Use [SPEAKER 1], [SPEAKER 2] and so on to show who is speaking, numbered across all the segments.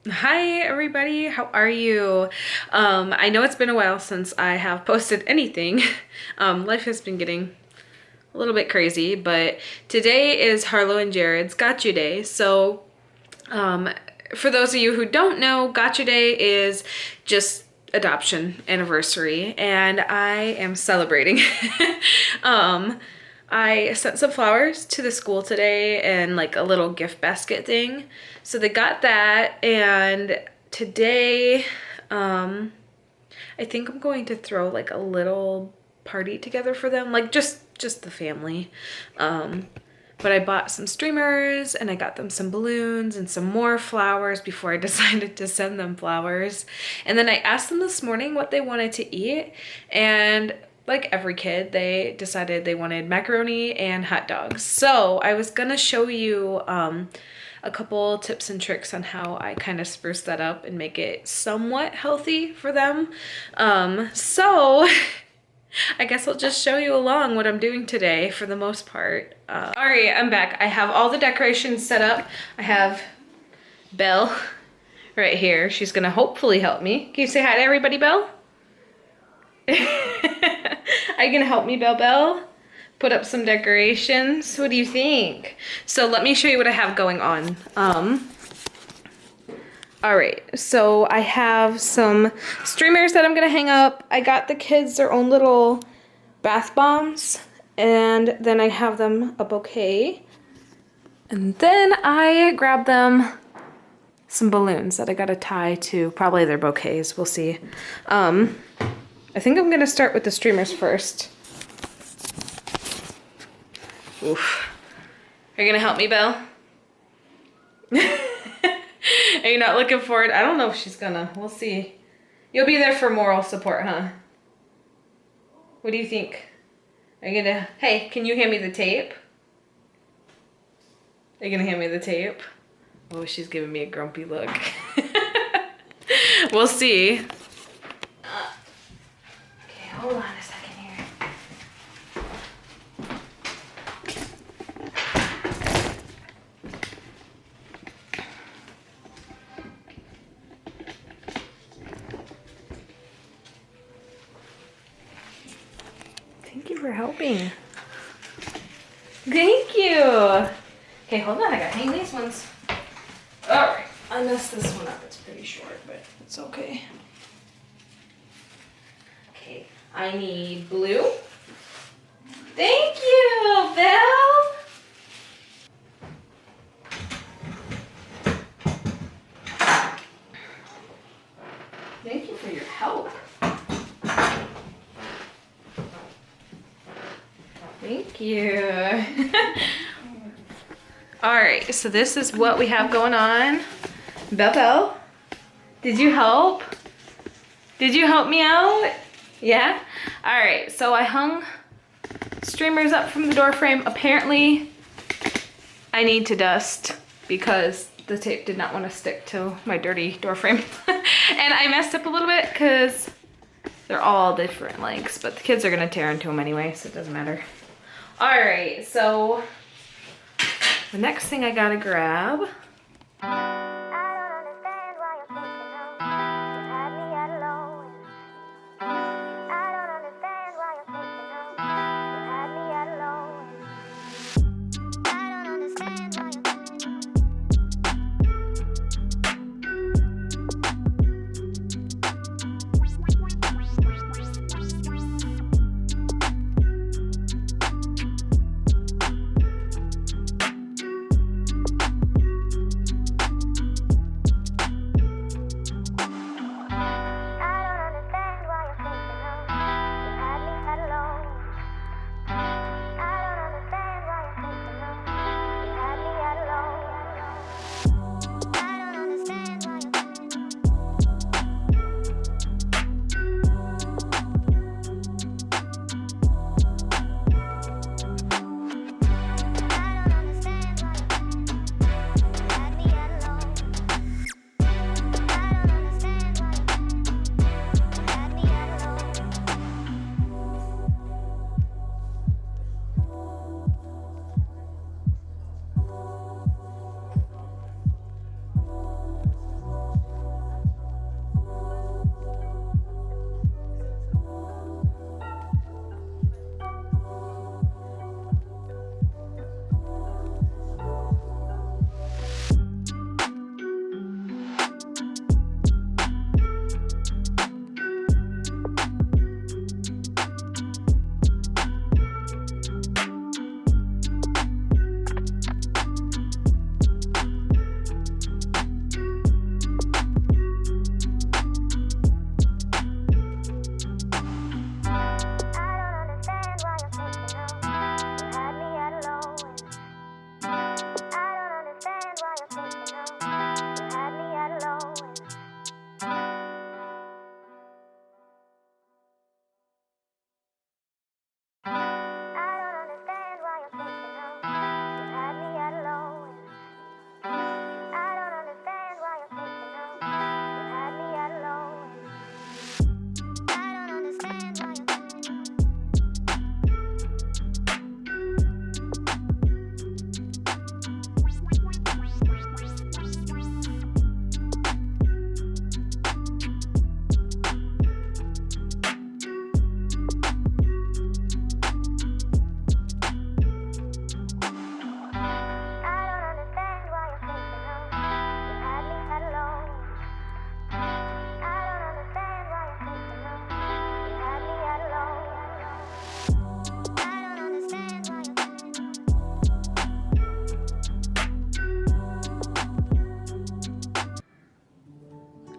[SPEAKER 1] Hi everybody, how are you? I know it's been a while since I have posted anything. Life has been getting a little bit crazy, but today is Harlow and Jared's Gotcha Day. So, for those of you who don't know, Gotcha Day is just adoption anniversary, and I am celebrating. um, I sent some flowers to the school today and like a little gift basket thing. So they got that, and today, I think I'm going to throw like a little party together for them, like just the family. But I bought some streamers and I got them some balloons and some more flowers before I decided to send them flowers. And then I asked them this morning what they wanted to eat, and like every kid, they decided they wanted macaroni and hot dogs. So I was gonna show you a couple tips and tricks on how I kind of spruce that up and make it somewhat healthy for them. So I guess I'll just show you along what I'm doing today for the most part. All right, I'm back. I have all the decorations set up. I have Belle right here. She's gonna hopefully help me. Can you say hi to everybody, Belle? Are you gonna help me, Belle? Put up some decorations. What do you think? So let me show you what I have going on. All right, so I have some streamers that I'm gonna hang up. I got the kids their own little bath bombs, and then I have them a bouquet. And then I grabbed them some balloons that I gotta tie to probably their bouquets, we'll see. I think I'm gonna start with the streamers first. Oof. Are you gonna help me, Belle? Are you not looking forward? I don't know if she's gonna. We'll see. You'll be there for moral support, huh? What do you think? Are you gonna... Hey, can you hand me the tape? Are you gonna hand me the tape? Oh, she's giving me a grumpy look. We'll see. Okay, hold on a second here. Thank you for helping. Thank you. Okay, hold on. I gotta hang these ones. All right. I messed this one up. It's pretty short, but it's okay. Okay. I need blue. Thank you, Belle. Thank you for your help. Thank you. All right, so this is what we have going on. Belle, did you help? Did you help me out? Yeah? All right, so I hung streamers up from the door frame. Apparently, I need to dust because the tape did not want to stick to my dirty door frame. And I messed up a little bit because they're all different lengths, but the kids are gonna tear into them anyway, so it doesn't matter. All right, so the next thing I gotta grab.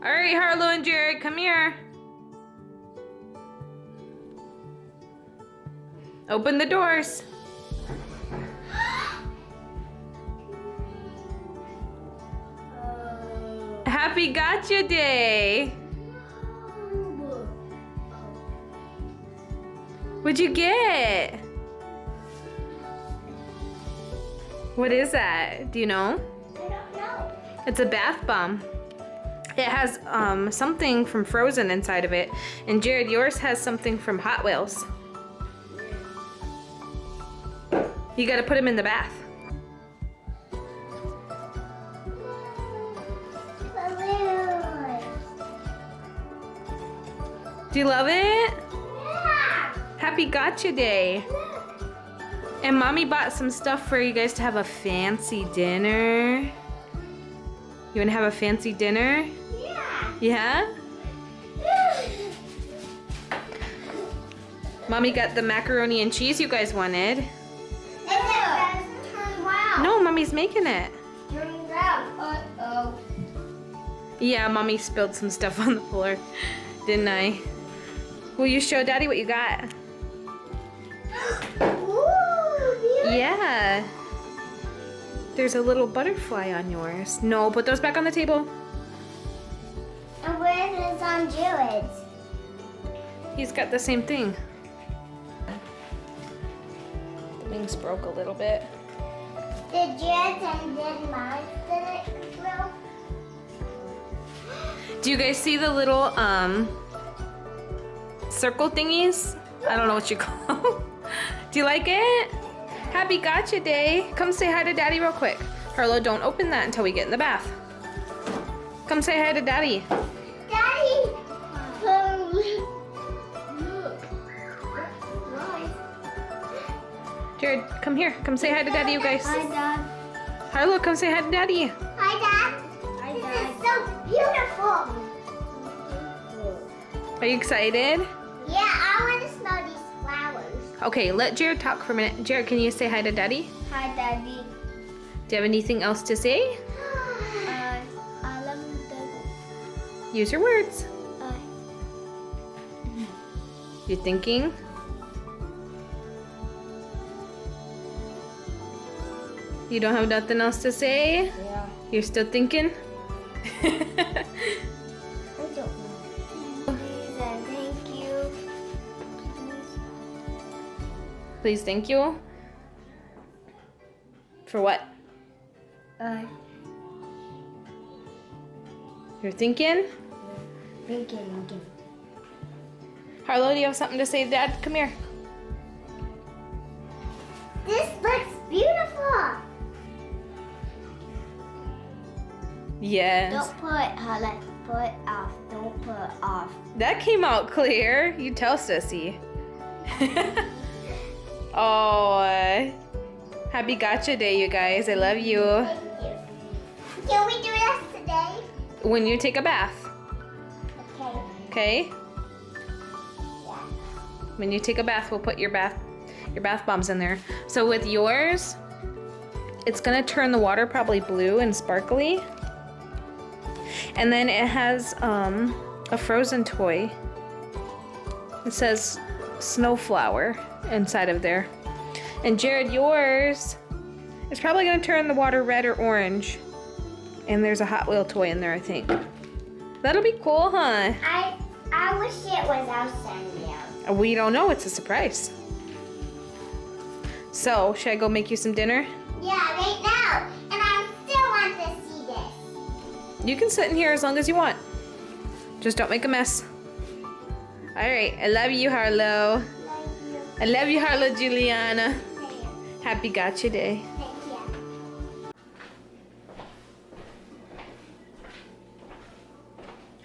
[SPEAKER 1] All right, Harlow and Jared, come here. Open the doors. Happy Gotcha Day. What'd you get? What is that? Do you know?
[SPEAKER 2] I don't know.
[SPEAKER 1] It's a bath bomb. It has something from Frozen inside of it. And Jared, yours has something from Hot Wheels. You gotta put him in the bath. Do you love it?
[SPEAKER 2] Yeah.
[SPEAKER 1] Happy Gotcha Day. And Mommy bought some stuff for you guys to have a fancy dinner. You wanna have a fancy dinner?
[SPEAKER 2] Yeah.
[SPEAKER 1] Yeah? Mommy got the macaroni and cheese you guys wanted.
[SPEAKER 2] Wow.
[SPEAKER 1] No, Mommy's making it.
[SPEAKER 2] Turning around. Uh-oh.
[SPEAKER 1] Yeah, Mommy spilled some stuff on the floor, didn't I? Will you show Daddy what you got?
[SPEAKER 2] Ooh, beautiful.
[SPEAKER 1] Yeah. There's a little butterfly on yours. No, put those back on the table.
[SPEAKER 2] And where is on Jared's?
[SPEAKER 1] He's got the same thing. The wings broke a little bit.
[SPEAKER 2] Did Jared's and then mine did it well?
[SPEAKER 1] Do you guys see the little circle thingies? I don't know what you call them. Do you like it? Happy Gotcha Day. Come say hi to Daddy real quick. Harlow, don't open that until we get in the bath. Come say hi to Daddy.
[SPEAKER 2] Daddy!
[SPEAKER 1] Jared, come here. Come say hi to Daddy, you guys.
[SPEAKER 2] Hi, Dad.
[SPEAKER 1] Harlow, come say hi to Daddy.
[SPEAKER 2] Hi, Dad.
[SPEAKER 3] Hi,
[SPEAKER 2] This
[SPEAKER 3] Dad.
[SPEAKER 2] is so beautiful.
[SPEAKER 1] Are you excited?
[SPEAKER 2] Yeah, I want to smell these flowers.
[SPEAKER 1] Okay, let Jared talk for a minute. Jared, can you say hi to Daddy?
[SPEAKER 3] Hi, Daddy.
[SPEAKER 1] Do you have anything else to say?
[SPEAKER 3] I love you, Daddy.
[SPEAKER 1] Use your words.
[SPEAKER 3] Uh,
[SPEAKER 1] You thinking? You don't have nothing else to say?
[SPEAKER 3] yeah.
[SPEAKER 1] You're still thinking?
[SPEAKER 3] I don't know. Please and thank you.
[SPEAKER 1] Please, thank you. For what?
[SPEAKER 3] Uh,
[SPEAKER 1] You're thinking?
[SPEAKER 3] thinking.
[SPEAKER 1] Harlow, do you have something to say, Dad? Come here.
[SPEAKER 2] This looks beautiful.
[SPEAKER 1] Yes.
[SPEAKER 3] Don't put off. Don't put off.
[SPEAKER 1] That came out clear. You tell Sissy. Oh, happy Gotcha Day, you guys. I love you.
[SPEAKER 2] Thank you. Can we do this today?
[SPEAKER 1] When you take a bath,
[SPEAKER 2] Okay.
[SPEAKER 1] okay?
[SPEAKER 2] Yeah.
[SPEAKER 1] When you take a bath, we'll put your bath bombs in there. So with yours, it's gonna turn the water probably blue and sparkly. And then it has a Frozen toy. It says Snowflower inside of there. And Jared, yours is probably gonna turn the water red or orange. And there's a Hot Wheel toy in there, I think. That'll be cool, huh?
[SPEAKER 2] I wish it was outside there.
[SPEAKER 1] We don't know, it's a surprise. So, should I go make you some dinner?
[SPEAKER 2] Yeah, right now. And I still want to see this.
[SPEAKER 1] You can sit in here as long as you want. Just don't make a mess. All right, I love you, Harlow.
[SPEAKER 2] Thank you.
[SPEAKER 1] I love you, Harlow Juliana.
[SPEAKER 2] Thank you.
[SPEAKER 1] Happy Gotcha Day.
[SPEAKER 2] Thank you.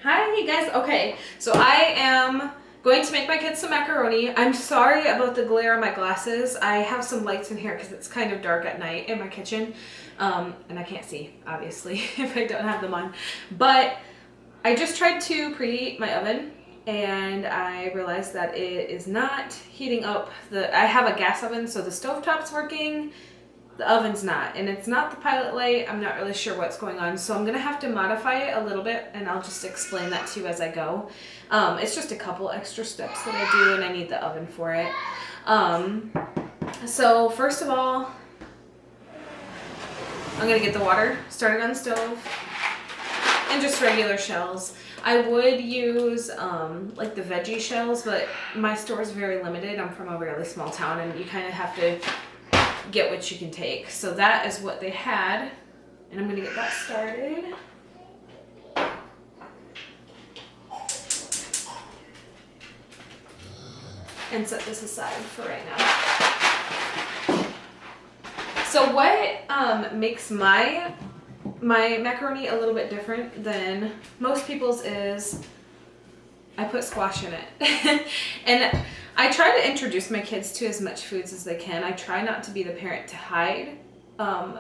[SPEAKER 1] Hi, you guys. Okay, so I am going to make my kids some macaroni. I'm sorry about the glare on my glasses. I have some lights in here because it's kind of dark at night in my kitchen. And I can't see, obviously, if I don't have them on. But I just tried to preheat my oven and I realized that it is not heating up. I have a gas oven, so the stovetop's working. the oven's not, and it's not the Pilot Light. I'm not really sure what's going on, so I'm gonna have to modify it a little bit, and I'll just explain that to you as I go. It's just a couple extra steps that I do, and I need the oven for it. So first of all, I'm gonna get the water started on the stove, and just regular shells. I would use like the veggie shells, but my store is very limited. I'm from a really small town, and you kind of have to get what you can take. So that is what they had, and I'm gonna get that started. And set this aside for right now. So what makes my macaroni a little bit different than most people's is I put squash in it. And I try to introduce my kids to as much foods as they can. I try not to be the parent to hide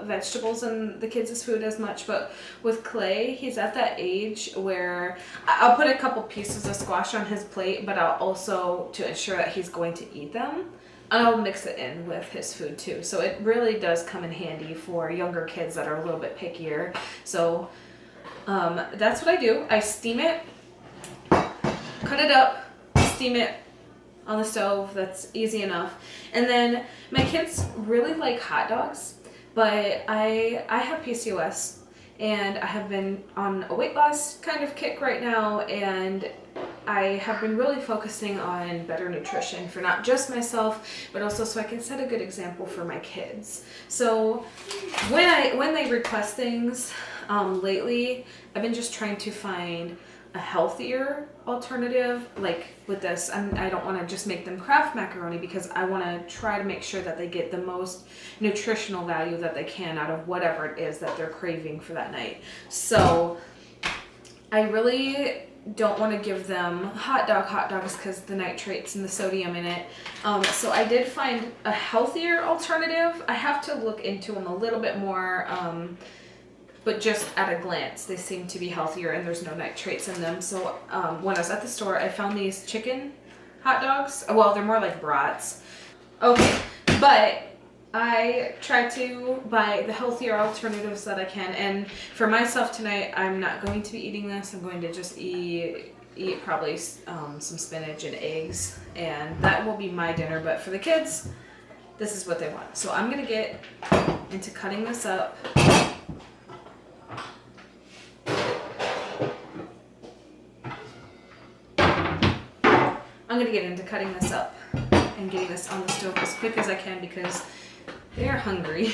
[SPEAKER 1] vegetables in the kids' food as much, but with Clay, he's at that age where I'll put a couple pieces of squash on his plate, but I'll also, to ensure that he's going to eat them, I'll mix it in with his food too. So it really does come in handy for younger kids that are a little bit pickier. So that's what I do. I steam it, cut it up, steam it on the stove. That's easy enough. And then my kids really like hot dogs, but I have PCOS, and I have been on a weight loss kind of kick right now, and I have been really focusing on better nutrition for not just myself, but also so I can set a good example for my kids. So when they request things lately, I've been just trying to find a healthier alternative. Like with this, I don't want to just make them Kraft macaroni, because I want to try to make sure that they get the most nutritional value that they can out of whatever it is that they're craving for that night. So I really don't want to give them hot dogs because the nitrates and the sodium in it. So I did find a healthier alternative. I have to look into them a little bit more, but just at a glance, they seem to be healthier and there's no nitrates in them. So when I was at the store, I found these chicken hot dogs. Well, they're more like brats. Okay, but I try to buy the healthier alternatives that I can. And for myself tonight, I'm not going to be eating this. I'm going to just eat probably some spinach and eggs, and that will be my dinner. But for the kids, this is what they want. So I'm going to get into cutting this up. I'm going to get into cutting this up and getting this on the stove as quick as I can because they are hungry.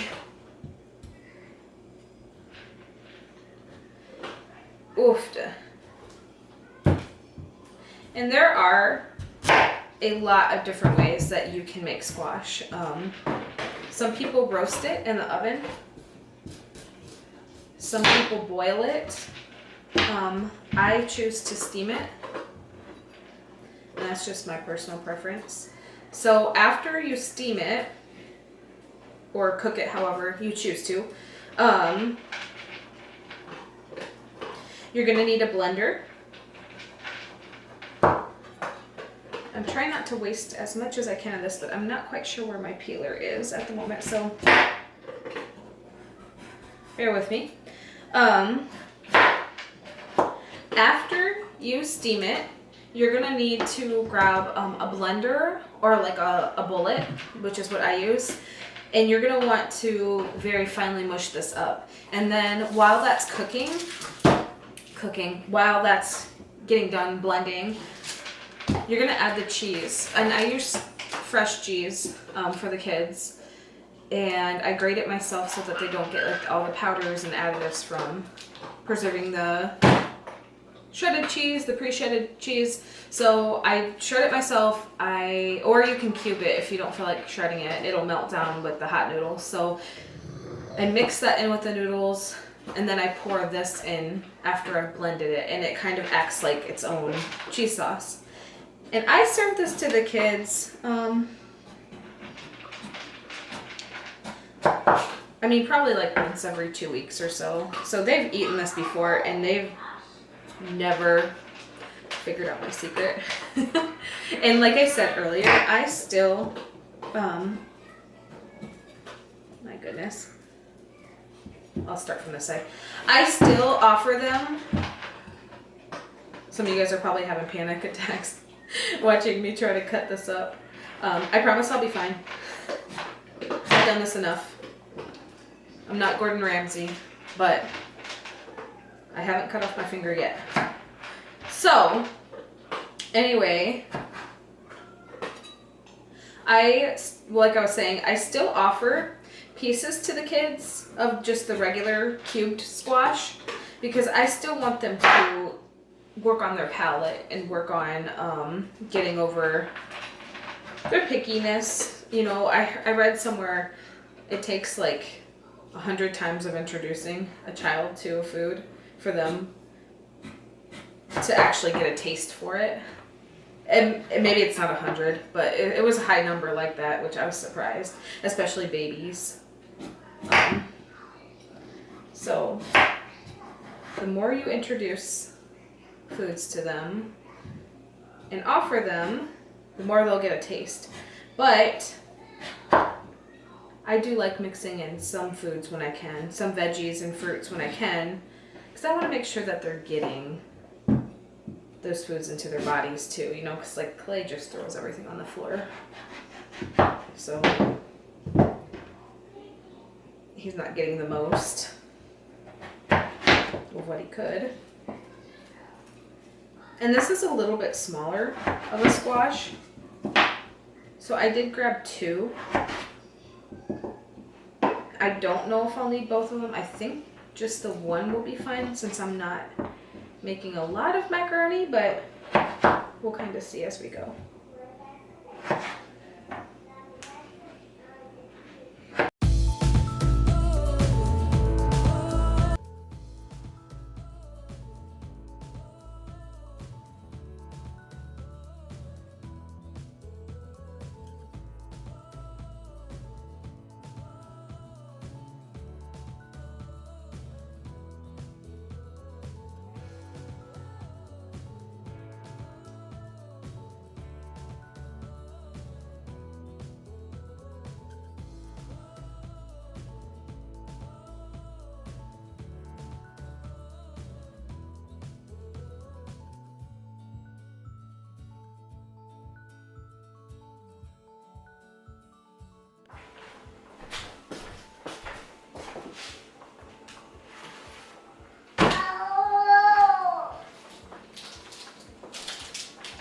[SPEAKER 1] Oofta. And there are a lot of different ways that you can make squash. Some people roast it in the oven. Some people boil it. I choose to steam it. And that's just my personal preference. So after you steam it, or cook it however you choose to, you're gonna need a blender. I'm trying not to waste as much as I can of this, but I'm not quite sure where my peeler is at the moment, so bear with me. After you steam it, you're gonna need to grab a blender or like a bullet, which is what I use, and you're gonna want to very finely mush this up. And then while that's while that's getting done blending, you're gonna add the cheese. And I use fresh cheese for the kids, and I grate it myself so that they don't get like all the powders and additives from preserving the shredded cheese, the pre-shredded cheese. So I shred it myself, or you can cube it if you don't feel like shredding it. It'll melt down with the hot noodles. So I mix that in with the noodles, and then I pour this in after I've blended it, and it kind of acts like its own cheese sauce. And I serve this to the kids, I mean, probably like once every 2 weeks or so. So they've eaten this before, and they've never figured out my secret. And like I said earlier, I still My goodness. I'll start from this side. I still offer them. Some of you guys are probably having panic attacks watching me try to cut this up. I promise I'll be fine. I've done this enough. I'm not Gordon Ramsay, but I haven't cut off my finger yet. So, anyway, like I was saying, I still offer pieces to the kids of just the regular cubed squash because I still want them to work on their palate and work on getting over their pickiness. You know, I read somewhere it takes like 100 times of introducing a child to a food for them to actually get a taste for it. And maybe it's not 100, but it was a high number like that, which I was surprised, especially babies. So the more you introduce foods to them and offer them, the more they'll get a taste. But I do like mixing in some foods when I can, some veggies and fruits when I can, because I want to make sure that they're getting those foods into their bodies too, you know, because like Clay just throws everything on the floor. So he's not getting the most of what he could. And this is a little bit smaller of a squash. So I did grab 2. I don't know if I'll need both of them. I think just the one will be fine since I'm not making a lot of macaroni, but we'll kind of see as we go.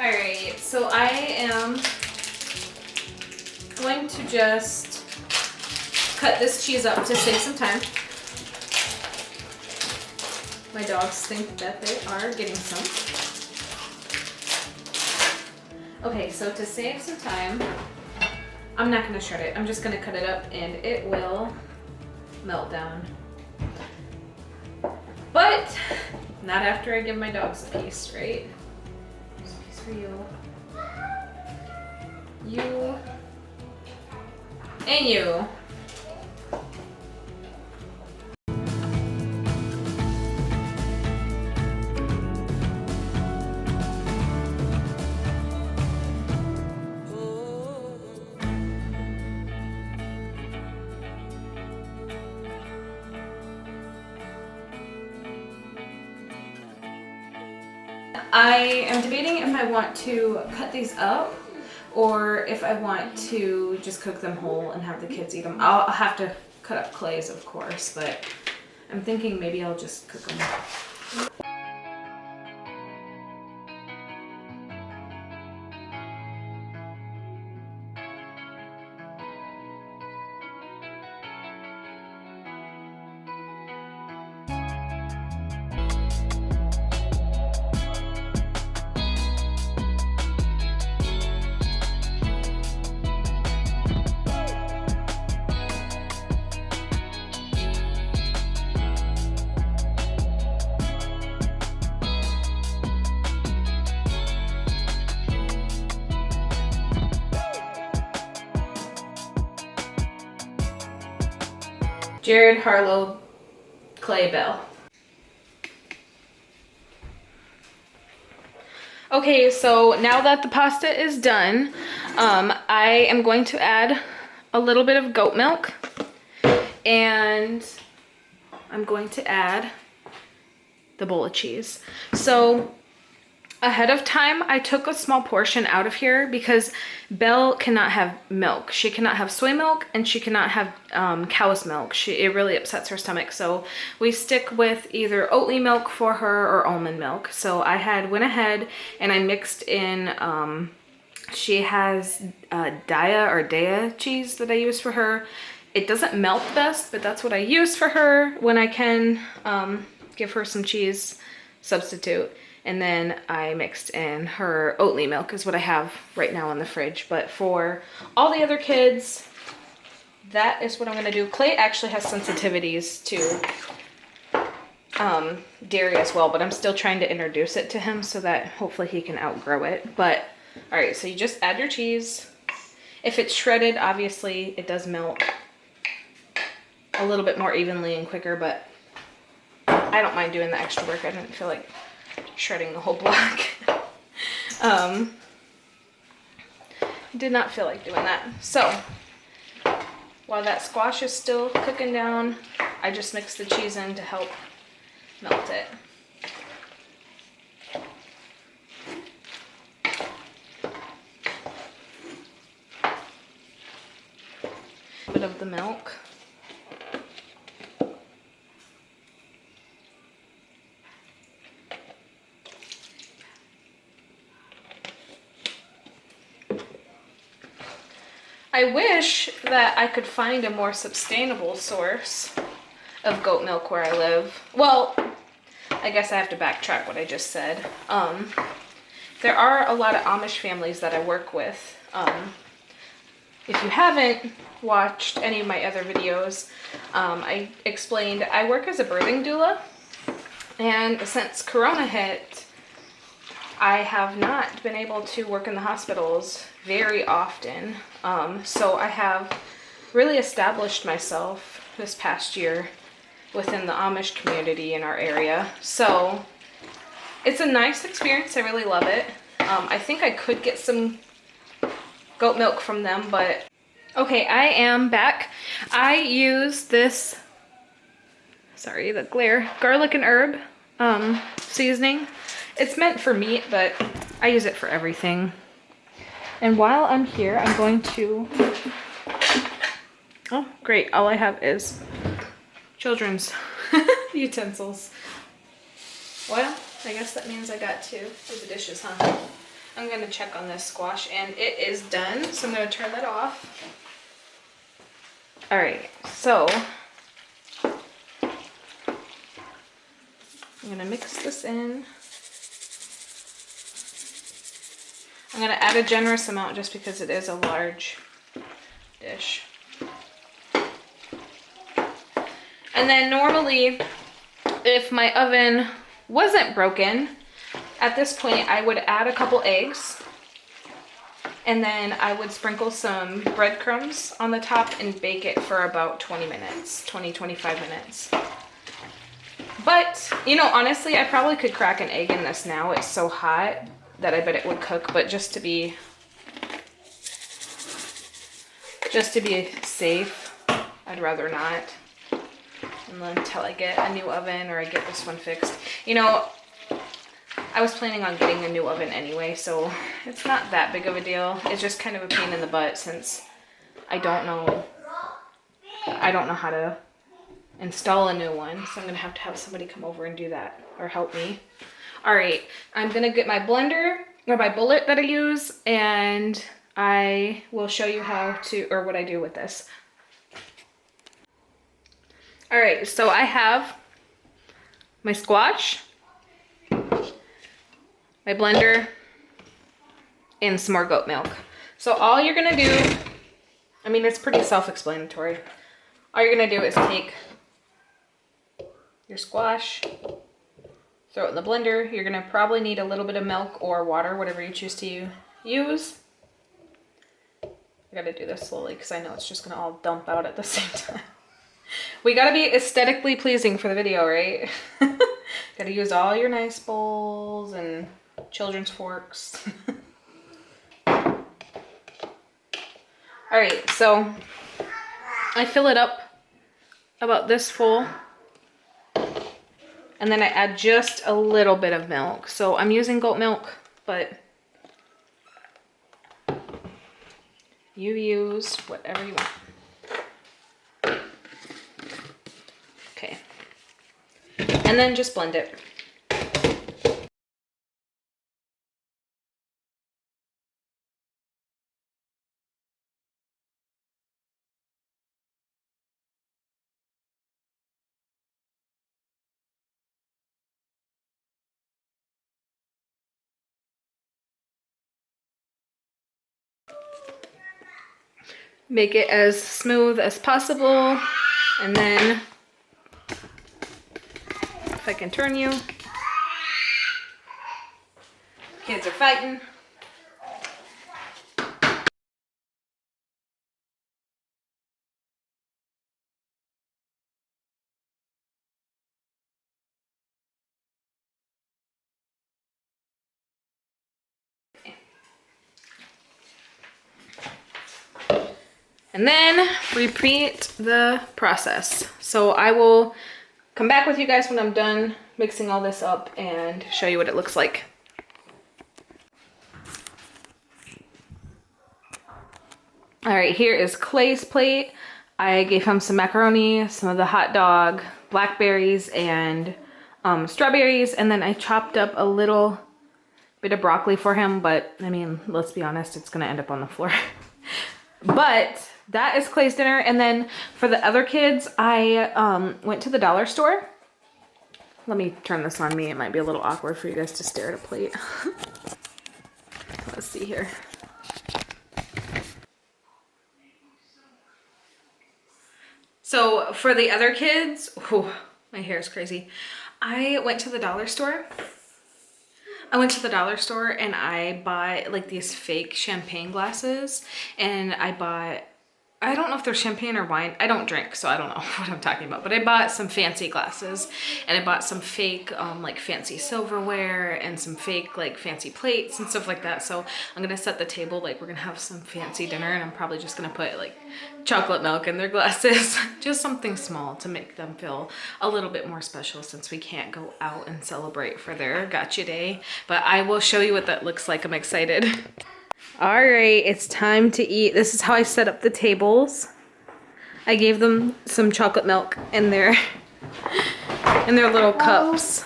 [SPEAKER 1] Alright, so I am going to just cut this cheese up to save some time. My dogs think that they are getting some. Okay, so to save some time, I'm not going to shred it. I'm just going to cut it up and it will melt down. But not after I give my dogs a piece, right? There's a piece for you. You. And you. I am debating if I want to cut these up or if I want to just cook them whole and have the kids eat them. I'll have to cut up Clay's, of course, but I'm thinking maybe I'll just cook them. Jared, Harlow, Clay, Bell. Okay, so now that the pasta is done, I am going to add a little bit of goat milk. And I'm going to add the bowl of cheese. So ahead of time, I took a small portion out of here because Belle cannot have milk. She cannot have soy milk and she cannot have cow's milk. It really upsets her stomach. So we stick with either Oatly milk for her or almond milk. So I went ahead and I mixed in, she has Daya cheese that I use for her. It doesn't melt best, but that's what I use for her when I can give her some cheese substitute. And then I mixed in her Oatly milk is what I have right now in the fridge. But for all the other kids, that is what I'm gonna do. Clay actually has sensitivities to dairy as well, but I'm still trying to introduce it to him so that hopefully he can outgrow it. But all right, so you just add your cheese. If it's shredded, obviously it does melt a little bit more evenly and quicker, but I don't mind doing the extra work. I didn't feel like shredding the whole block. Did not feel like doing that. So while that squash is still cooking down, I just mix the cheese in to help melt it. A bit of the milk. I wish that I could find a more sustainable source of goat milk where I live. Well, I guess I have to backtrack what I just said. There are a lot of Amish families that I work with. If you haven't watched any of my other videos, I explained I work as a birthing doula. And since Corona hit, I have not been able to work in the hospitals very often. So I have really established myself this past year within the Amish community in our area. So it's a nice experience. I really love it. I think I could get some goat milk from them, but okay, I am back. I use this, sorry, the glare, garlic and herb seasoning. It's meant for meat, but I use it for everything. And while I'm here, I'm going to, oh great, all I have is children's utensils. Well, I guess that means I got to do the dishes, huh? I'm gonna check on this squash and it is done, so I'm gonna turn that off. All right, so I'm gonna mix this in. I'm gonna add a generous amount just because it is a large dish. And then normally, if my oven wasn't broken, at this point I would add a couple eggs and then I would sprinkle some breadcrumbs on the top and bake it for about 20 minutes, 25 minutes. But, you know, honestly, I probably could crack an egg in this now. It's so hot that I bet it would cook, but just to be safe, I'd rather not. Until I get a new oven or I get this one fixed. You know, I was planning on getting a new oven anyway, so it's not that big of a deal. It's just kind of a pain in the butt since I don't know how to install a new one, so I'm gonna have to have somebody come over and do that or help me. All right, I'm gonna get my blender or my bullet that I use, and I will show you how to, or what I do with this. All right, so I have my squash, my blender, and some more goat milk. So all you're gonna do, I mean, it's pretty self-explanatory. All you're gonna do is take your squash, throw it in the blender. You're gonna probably need a little bit of milk or water, whatever you choose to use. I gotta do this slowly because I know it's just gonna all dump out at the same time. We gotta be aesthetically pleasing for the video, right? Gotta use all your nice bowls and children's forks. All right, so I fill it up about this full. And then I add just a little bit of milk. So I'm using goat milk, but you use whatever you want. Okay. And then just blend it. Make it as smooth as possible. And then, if I can turn you. Kids are fighting. And then repeat the process. So I will come back with you guys when I'm done mixing all this up and show you what it looks like. All right, here is Clay's plate. I gave him some macaroni, some of the hot dog, blackberries, and strawberries. And then I chopped up a little bit of broccoli for him, but I mean, let's be honest, it's gonna end up on the floor. But that is Clay's dinner. And then for the other kids, I went to the dollar store. Let me turn this on me. It might be a little awkward for you guys to stare at a plate. Let's see here. So for the other kids, oh, my hair is crazy. I went to the dollar store. And I bought like these fake champagne glasses, and I don't know if they're champagne or wine. I don't drink, so I don't know what I'm talking about. But I bought some fancy glasses, and I bought some fake like fancy silverware and some fake like fancy plates and stuff like that. So I'm gonna set the table like we're gonna have some fancy dinner, and I'm probably just gonna put like chocolate milk in their glasses. Just something small to make them feel a little bit more special since we can't go out and celebrate for their gotcha day. But I will show you what that looks like. I'm excited. All right, it's time to eat. This is how I set up the tables. I gave them some chocolate milk in their little cups.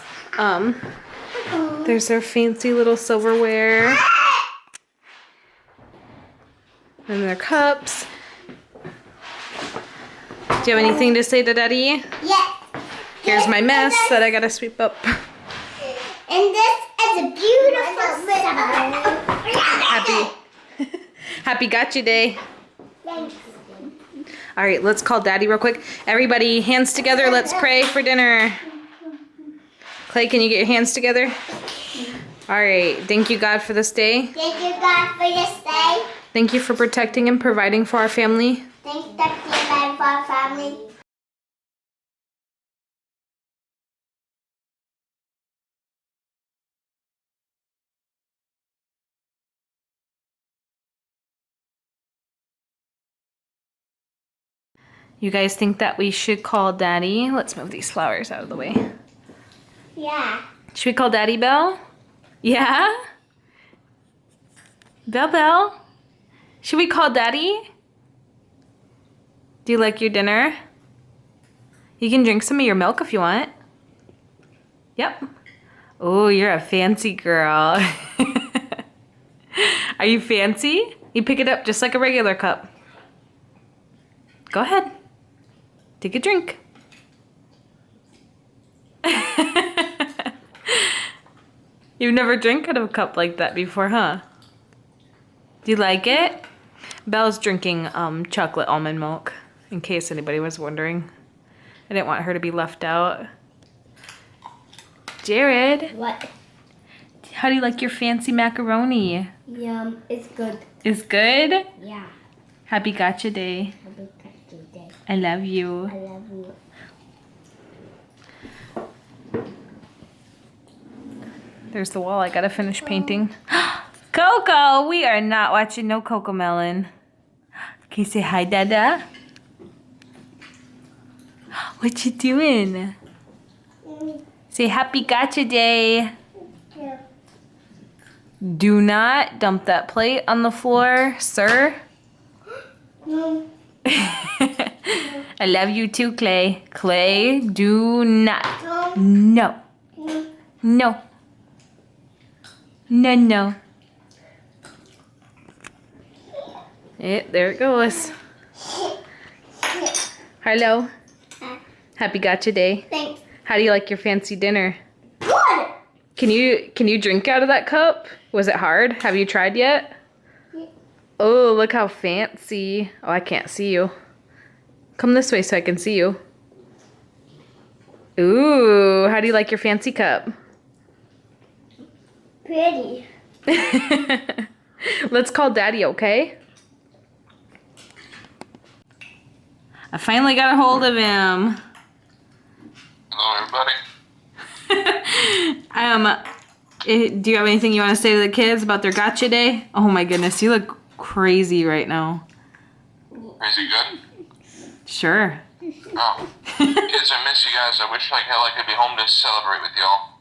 [SPEAKER 1] There's their fancy little silverware. And their cups. Do you have anything to say to Daddy?
[SPEAKER 2] Yes.
[SPEAKER 1] Here's my mess that I gotta sweep up.
[SPEAKER 2] And this is a beautiful summer.
[SPEAKER 1] Happy Gotcha Day.
[SPEAKER 2] Thanks.
[SPEAKER 1] All right, let's call Daddy real quick. Everybody, hands together. Let's pray for dinner. Clay, can you get your hands together? All right. Thank you, God, for this day.
[SPEAKER 2] Thank you, God, for this day.
[SPEAKER 1] Thank you for protecting and providing for our family.
[SPEAKER 2] Thank you, God, for our family.
[SPEAKER 1] You guys think that we should call Daddy? Let's move these flowers out of the way.
[SPEAKER 2] Yeah.
[SPEAKER 1] Should we call Daddy Belle? Yeah? Belle? Should we call Daddy? Do you like your dinner? You can drink some of your milk if you want. Yep. Oh, you're a fancy girl. Are you fancy? You pick it up just like a regular cup. Go ahead. Take a drink. You've never drank out of a cup like that before, huh? Do you like it? Belle's drinking chocolate almond milk, in case anybody was wondering. I didn't want her to be left out. Jared,
[SPEAKER 3] What?
[SPEAKER 1] how do you like your fancy macaroni?
[SPEAKER 3] Yum. It's good.
[SPEAKER 1] It's good?
[SPEAKER 3] Yeah.
[SPEAKER 1] Happy Gotcha Day.
[SPEAKER 3] Happy Gotcha Day.
[SPEAKER 1] I love you.
[SPEAKER 3] I love you.
[SPEAKER 1] There's the wall I gotta finish painting. Coco, we are not watching no Coco Melon. Can you say hi, Dada? What you doing? Say happy gotcha day.
[SPEAKER 2] Yeah.
[SPEAKER 1] Do not dump that plate on the floor, sir.
[SPEAKER 2] No.
[SPEAKER 1] I love you too, Clay. Clay, do not.
[SPEAKER 2] No.
[SPEAKER 1] No. No. No, no. There it goes. Harlow, happy gotcha day.
[SPEAKER 2] Thanks.
[SPEAKER 1] How do you like your fancy dinner?
[SPEAKER 2] Good.
[SPEAKER 1] Can you drink out of that cup? Was it hard? Have you tried yet? Oh, look how fancy. Oh, I can't see you. Come this way so I can see you. Ooh, how do you like your fancy cup?
[SPEAKER 2] Pretty.
[SPEAKER 1] Let's call Daddy, okay? I finally got a hold of him.
[SPEAKER 4] Hello, everybody.
[SPEAKER 1] Do you have anything you want to say to the kids about their gotcha day? Oh my goodness, you look crazy right now.
[SPEAKER 4] Is it good?
[SPEAKER 1] Sure.
[SPEAKER 4] Oh. Kids, I miss you guys. I wish I could be home to celebrate with y'all.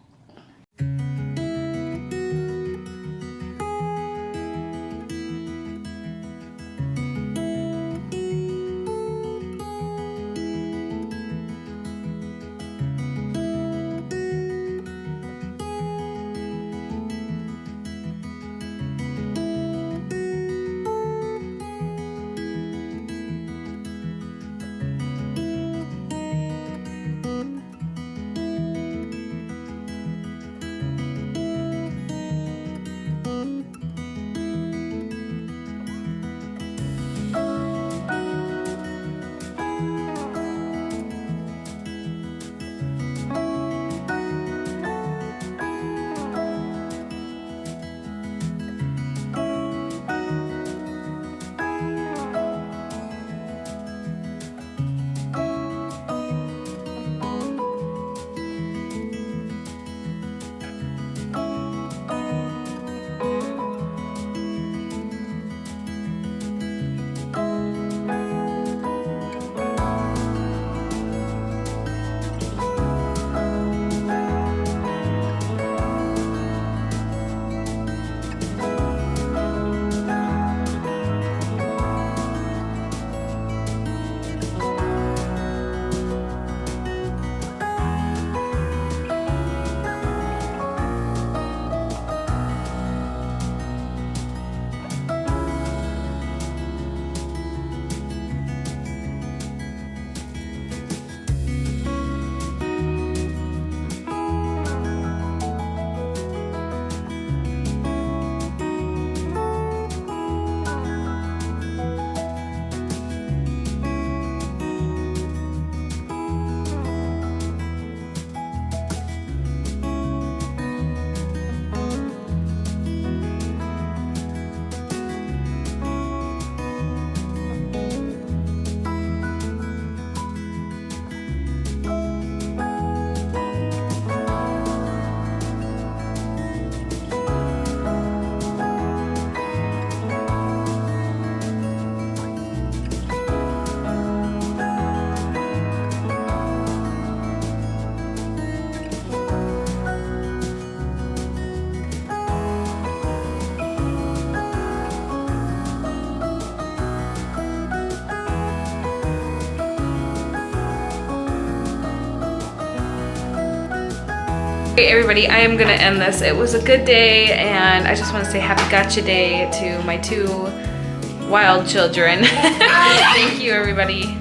[SPEAKER 1] Hey everybody, I am gonna end this. It was a good day and I just want to say happy gotcha day to my two wild children. Thank you everybody.